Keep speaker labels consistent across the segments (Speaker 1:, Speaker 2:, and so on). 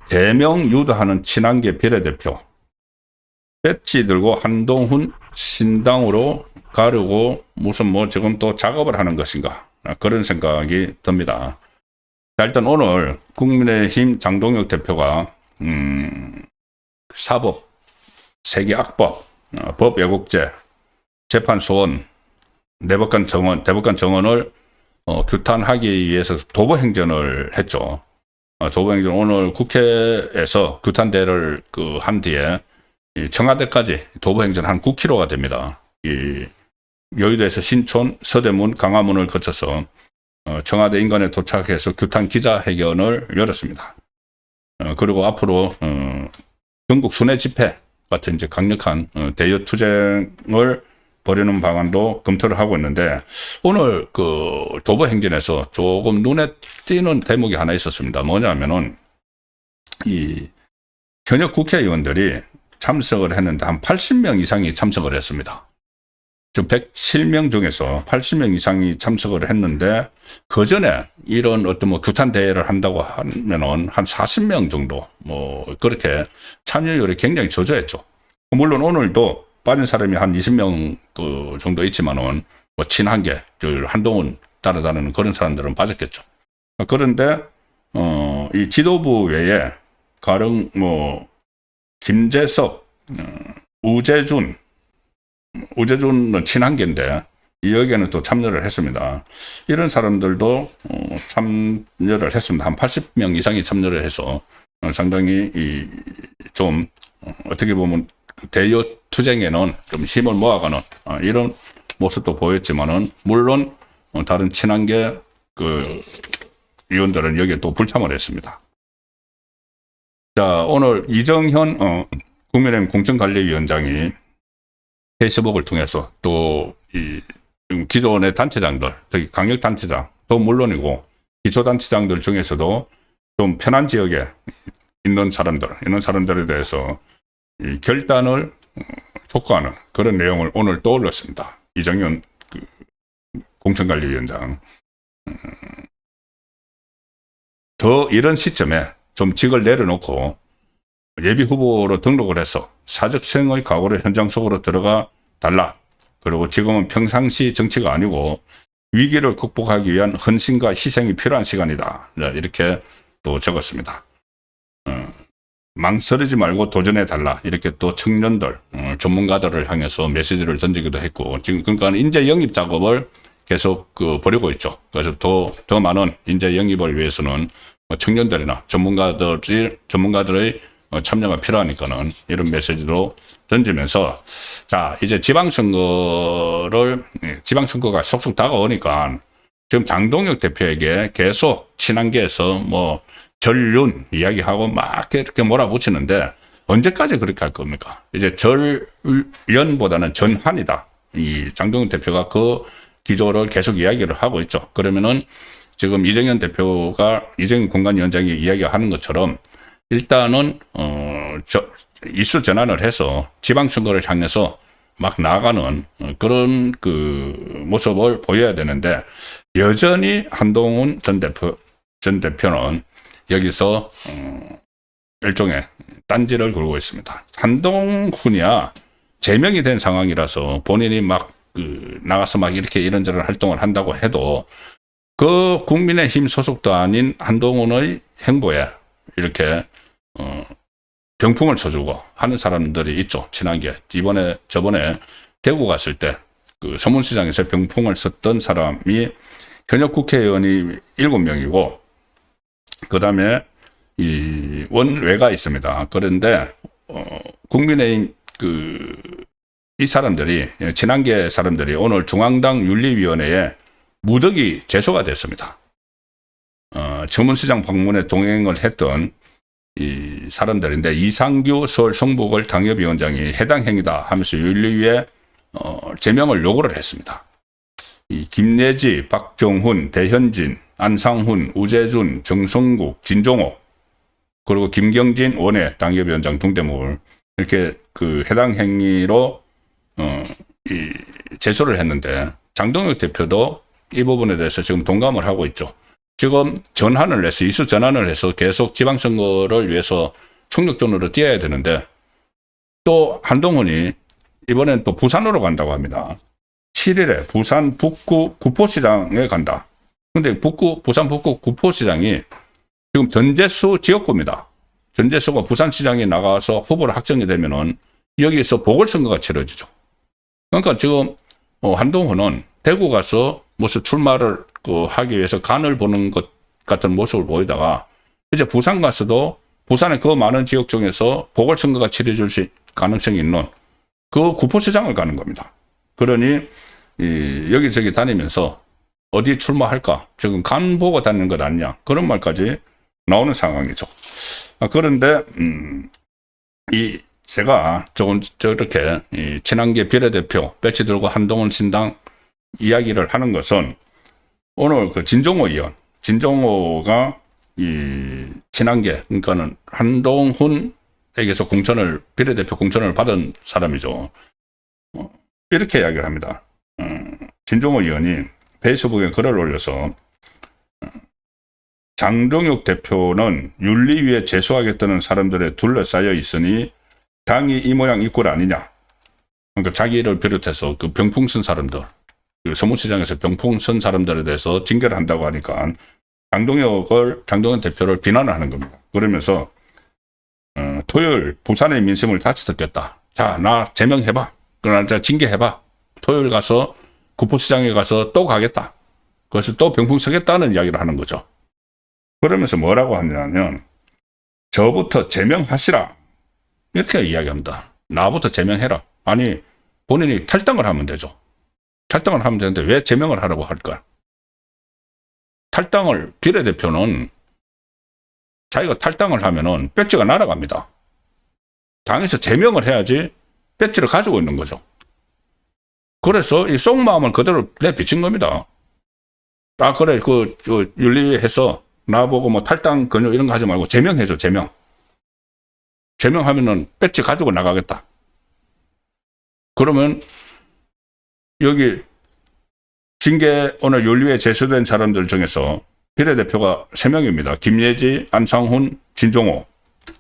Speaker 1: 대명 유도하는 친한계 비례대표 배지 들고 한동훈 신당으로 가려고 무슨 뭐 지금 또 작업을 하는 것인가, 그런 생각이 듭니다. 자, 일단 오늘 국민의힘 장동혁 대표가 사법, 세계악법, 법 왜곡죄, 재판 소원, 대법관 정원을 규탄하기 위해서 도보행전을 했죠. 도보행전 오늘 국회에서 규탄대를 한 뒤에 청와대까지 도보행전 한 9km가 됩니다. 이 여의도에서 신촌, 서대문, 강화문을 거쳐서 청와대 인근에 도착해서 규탄 기자회견을 열었습니다. 그리고 앞으로 전국 순회 집회 같은 이제 강력한 대여 투쟁을 벌이는 방안도 검토를 하고 있는데, 오늘 그 도보 행진에서 조금 눈에 띄는 대목이 하나 있었습니다. 뭐냐면은 이 현역 국회의원들이 참석을 했는데 한 80명 이상이 참석을 했습니다. 지금 107명 중에서 80명 이상이 참석을 했는데, 그 전에 이런 어떤 뭐 규탄 대회를 한다고 하면은 한 40명 정도 뭐 그렇게 참여율이 굉장히 저조했죠. 물론 오늘도 빠진 사람이 한 20명 그 정도 있지만은 뭐 친한계, 한동훈 따라다니는 그런 사람들은 빠졌겠죠. 그런데 이 지도부 외에 가령 뭐 김재석, 우재준은 친한계인데 여기에는 또 참여를 했습니다. 이런 사람들도 참여를 했습니다. 한 80명 이상이 참여를 해서 상당히 좀 어떻게 보면 대여 투쟁에는 좀 힘을 모아가는 이런 모습도 보였지만은, 물론 다른 친한계 그 의원들은 여기에 또 불참을 했습니다. 자, 오늘 이정현 국민의힘 공천관리위원장이 페이스북을 통해서 또 이 기존의 단체장들, 특히 강력단체장도 물론이고 기초단체장들 중에서도 좀 편한 지역에 있는 사람들에 대해서 이 결단을 촉구하는 그런 내용을 오늘 또 올렸습니다. 이정현 공천관리위원장. 더 이런 시점에 좀 직을 내려놓고 예비 후보로 등록을 해서 사적생의 각오를 현장 속으로 들어가 달라. 그리고 지금은 평상시 정치가 아니고 위기를 극복하기 위한 헌신과 희생이 필요한 시간이다. 이렇게 또 적었습니다. 망설이지 말고 도전해 달라. 이렇게 또 청년들, 전문가들을 향해서 메시지를 던지기도 했고, 지금 그러니까 인재 영입 작업을 계속 벌이고 있죠. 그래서 더 많은 인재 영입을 위해서는 청년들이나 전문가들의 참여가 필요하니까는 이런 메시지도 던지면서, 자, 이제 지방선거가 속속 다가오니까 지금 장동혁 대표에게 계속 친한계에서 뭐 전륜 이야기하고 막 이렇게 몰아붙이는데, 언제까지 그렇게 할 겁니까? 이제 전련보다는 전환이다. 이 장동혁 대표가 그 기조를 계속 이야기를 하고 있죠. 그러면은 지금 이정현 공관위원장이 이야기하는 것처럼 일단은 이수 전환을 해서 지방선거를 향해서 막 나아가는 그런 그 모습을 보여야 되는데, 여전히 한동훈 전 대표는 여기서 일종의 딴지를 걸고 있습니다. 한동훈이야 제명이 된 상황이라서 본인이 막 나가서 막 이렇게 이런저런 활동을 한다고 해도 그 국민의힘 소속도 아닌 한동훈의 행보에 이렇게 병풍을 쳐주고 하는 사람들이 있죠. 친한계. 저번에 대구 갔을 때 그 서문시장에서 병풍을 썼던 사람이 현역 국회의원이 7명이고 그 다음에 이 원외가 있습니다. 그런데 국민의힘 이 사람들이, 친한계 사람들이 오늘 중앙당 윤리위원회에 무더기 제소가 됐습니다. 서문시장 방문에 동행을 했던 이 사람들인데, 이상규 서울 성북을 당협위원장이 해당 행위다 하면서 윤리위에 제명을 요구를 했습니다. 이 김예지, 박정훈, 대현진, 안상훈, 우재준, 정성국, 진종호, 그리고 김경진 원외 당협위원장 동대물, 이렇게 해당 행위로 이 제소를 했는데 장동혁 대표도 이 부분에 대해서 지금 동감을 하고 있죠. 지금 전환을 해서 이수 전환을 해서 계속 지방선거를 위해서 총력전으로 뛰어야 되는데 또 한동훈이 이번엔 또 부산으로 간다고 합니다. 7일에 부산 북구 구포시장에 간다. 근데 부산 북구 구포시장이 지금 전재수 지역구입니다. 전재수가 부산시장에 나가서 후보로 확정이 되면은 여기서 보궐선거가 치러지죠. 그러니까 지금 한동훈은 대구 가서 무슨 출마를 하기 위해서 간을 보는 것 같은 모습을 보이다가 이제 부산 가서도 부산의 그 많은 지역 중에서 보궐선거가 치러질 가능성이 있는 그 구포시장을 가는 겁니다. 그러니 여기저기 다니면서 어디 출마할까? 지금 간 보고 다니는 것 아니냐? 그런 말까지 나오는 상황이죠. 그런데 제가 조금 저렇게 친한계 비례대표 배치 들고 한동훈 신당 이야기를 하는 것은 오늘 그 진종호 의원, 진종호가 친한계, 그러니까는 한동훈에게서 비례대표 공천을 받은 사람이죠. 이렇게 이야기를 합니다. 진종호 의원이 페이스북에 글을 올려서 장동혁 대표는 윤리위에 제소하겠다는 사람들에 둘러싸여 있으니 당이 이 모양 이 꼴 아니냐. 그러니까 자기를 비롯해서 그 병풍 쓴 사람들, 그 서울시장에서 병풍 쓴 사람들에 대해서 징계를 한다고 하니까 장동혁 대표를 비난을 하는 겁니다. 그러면서 토요일 부산의 민심을 다시 듣겠다. 자, 나 제명해봐. 그러나 징계해봐. 토요일 가서 구포시장에 가서 또 가겠다. 그래서 또 병풍 서겠다는 이야기를 하는 거죠. 그러면서 뭐라고 하냐면 저부터 제명하시라. 이렇게 이야기합니다. 나부터 제명해라. 아니 본인이 탈당을 하면 되죠. 탈당을 하면 되는데 왜 제명을 하라고 할까? 비례대표는 자기가 탈당을 하면은 배지가 날아갑니다. 당에서 제명을 해야지 배지를 가지고 있는 거죠. 그래서 이 속마음을 그대로 내비친 겁니다. 그래, 윤리위에서 나보고 뭐 탈당 권유 이런 거 하지 말고 제명해줘, 제명. 제명하면은 배지 가지고 나가겠다. 그러면 여기 징계 오늘 윤리위에 제소된 사람들 중에서 비례대표가 3명입니다. 김예지, 안상훈, 진종호.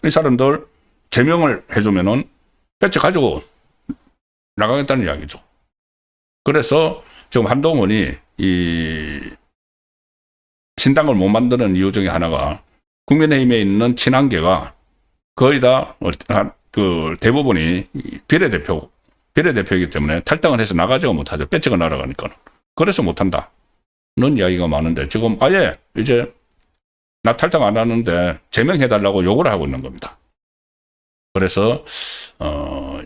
Speaker 1: 이 사람들 제명을 해주면은 배지 가지고 나가겠다는 이야기죠. 그래서 지금 한동훈이 신당을 못 만드는 이유 중에 하나가 국민의힘에 있는 친한계가 거의 다 대부분이 비례대표이기 때문에 탈당을 해서 나가지가 못하죠. 배지가 날아가니까. 그래서 못한다는 이야기가 많은데 지금 아예 이제 나 탈당 안 하는데 제명해달라고 요구를 하고 있는 겁니다. 그래서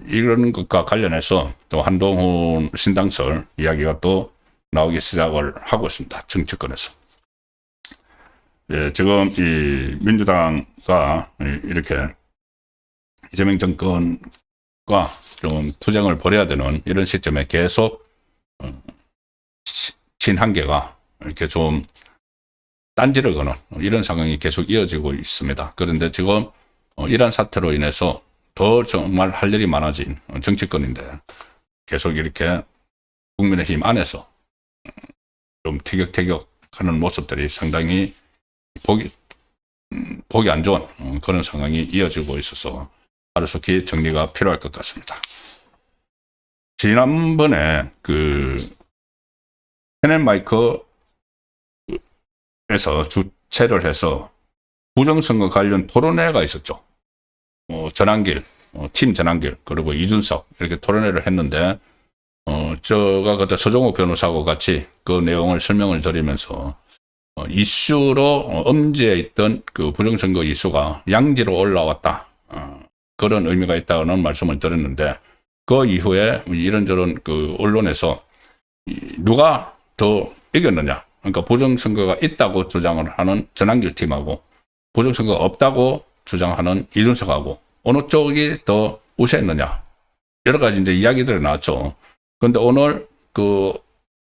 Speaker 1: 이런 것과 관련해서 또 한동훈 신당설 이야기가 또 나오기 시작을 하고 있습니다. 정치권에서. 예, 지금 이 민주당과 이렇게 이재명 정권과 좀 투쟁을 벌여야 되는 이런 시점에 계속 친한계가 이렇게 좀 딴지를 거는 이런 상황이 계속 이어지고 있습니다. 그런데 지금 이런 사태로 인해서 더 정말 할 일이 많아진 정치권인데 계속 이렇게 국민의힘 안에서 좀 티격태격하는 모습들이 상당히 보기 안 좋은 그런 상황이 이어지고 있어서 하루속히 정리가 필요할 것 같습니다. 지난번에 펜앤마이크에서 주최를 해서 부정선거 관련 토론회가 있었죠. 전한길, 팀 전한길, 그리고 이준석 이렇게 토론회를 했는데 제가 그때 서종욱 변호사하고 같이 그 내용을 설명을 드리면서 이슈로 엄지에 있던 그 부정선거 이슈가 양지로 올라왔다. 그런 의미가 있다는 말씀을 드렸는데 그 이후에 이런저런 그 언론에서 누가 더 이겼느냐. 그러니까 부정선거가 있다고 주장을 하는 전한길 팀하고 부정선거가 없다고 주장하는 이준석하고 어느 쪽이 더 우세했느냐. 여러 가지 이제 이야기들이 나왔죠. 그런데 오늘 그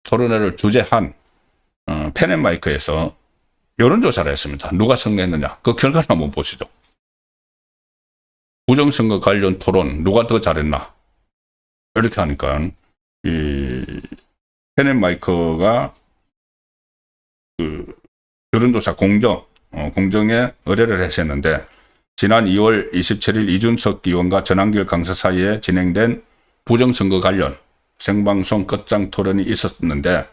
Speaker 1: 토론회를 주재한 펜앤마이크에서 여론조사를 했습니다. 누가 승리했느냐. 그 결과를 한번 보시죠. 부정선거 관련 토론 누가 더 잘했나. 이렇게 하니까 이 페넨마이커가 그 여론조사 공정에 의뢰를 했었는데 지난 2월 27일 이준석 의원과 전한길 강사 사이에 진행된 부정선거 관련 생방송 끝장 토론이 있었는데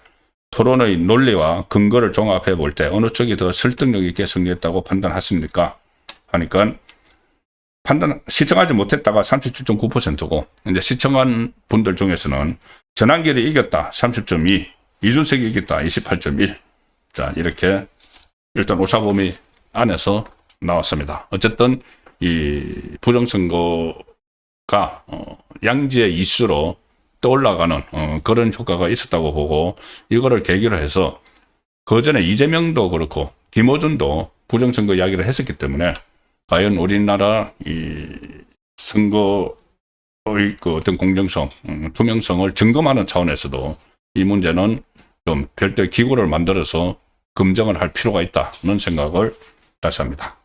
Speaker 1: 토론의 논리와 근거를 종합해 볼 때 어느 쪽이 더 설득력 있게 승리했다고 판단하십니까? 하니까 시청하지 못했다가 37.9%고 이제 시청한 분들 중에서는 전한길이 이겼다 30.2, 이준석이 이겼다 28.1. 자, 이렇게 일단 오차범위 안에서 나왔습니다. 어쨌든 이 부정선거가 양지의 이슈로 떠올라가는 그런 효과가 있었다고 보고 이거를 계기로 해서 그전에 이재명도 그렇고 김어준도 부정선거 이야기를 했었기 때문에 과연 우리나라 이 선거의 그 어떤 공정성, 투명성을 점검하는 차원에서도 이 문제는 좀 별도의 기구를 만들어서 검증을 할 필요가 있다는 생각을 다시 합니다.